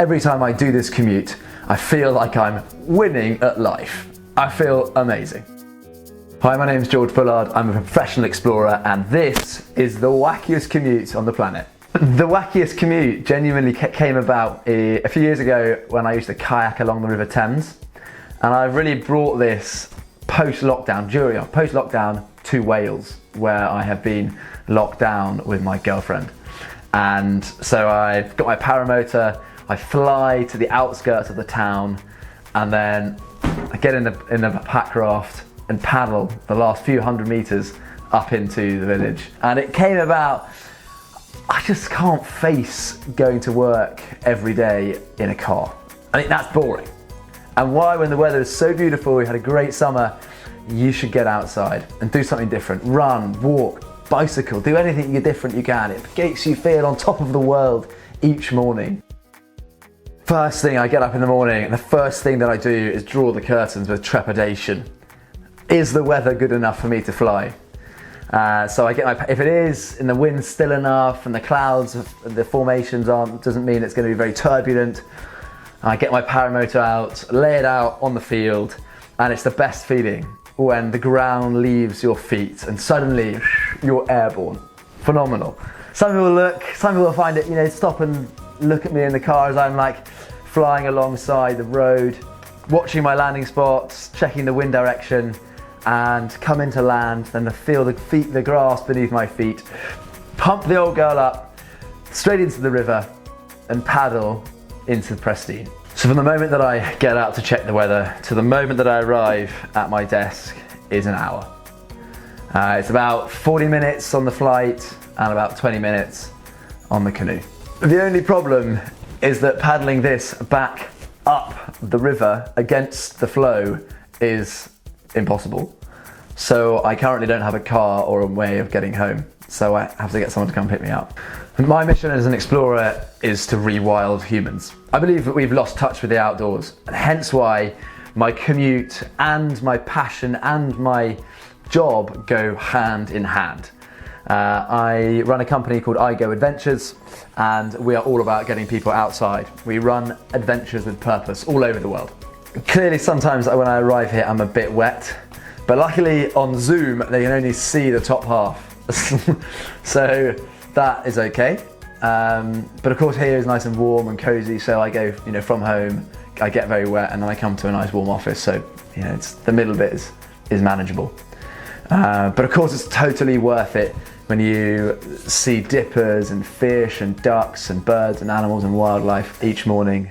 Every time I do this commute, I feel like I'm winning at life. I feel amazing. Hi, my name's George Bullard. I'm a professional explorer, and this is the wackiest commute on the planet. The wackiest commute genuinely came about a few years ago when I used to kayak along the River Thames, and I've really brought this post-lockdown to Wales, where I have been locked down with my girlfriend. And so I've got my paramotor, I fly to the outskirts of the town, and then I get in a pack raft and paddle the last few hundred meters up into the village. And it came about, I just can't face going to work every day in a car. I think that's boring. And why, when the weather is so beautiful, we had a great summer, you should get outside and do something different. Run, walk, bicycle, do anything different you can. It makes you feel on top of the world each morning. First thing, I get up in the morning and the first thing that I do is draw the curtains with trepidation. Is the weather good enough for me to fly? So I get if it is, and the wind's still enough and the clouds, the formations doesn't mean it's going to be very turbulent, I get my paramotor out, lay it out on the field, and it's the best feeling when the ground leaves your feet and suddenly you're airborne. Phenomenal. Some people will find it, stop and look at me in the car as I'm like flying alongside the road, watching my landing spots, checking the wind direction, and come into land, then feel the grass beneath my feet, pump the old girl up, straight into the river, and paddle into Presteigne. So from the moment that I get out to check the weather to the moment that I arrive at my desk is an hour. It's about 40 minutes on the flight and about 20 minutes on the canoe. The only problem is that paddling this back up the river against the flow is impossible. So I currently don't have a car or a way of getting home, so I have to get someone to come pick me up. My mission as an explorer is to rewild humans. I believe that we've lost touch with the outdoors, and hence why my commute and my passion and my job go hand in hand. I run a company called I Go Adventures, and we are all about getting people outside. We run adventures with purpose all over the world. Clearly sometimes when I arrive here I'm a bit wet, but luckily on Zoom they can only see the top half. So that is okay. But of course here is nice and warm and cozy, so I go from home, I get very wet, and then I come to a nice warm office, so it's the middle bit is manageable. But of course it's totally worth it when you see dippers and fish and ducks and birds and animals and wildlife each morning.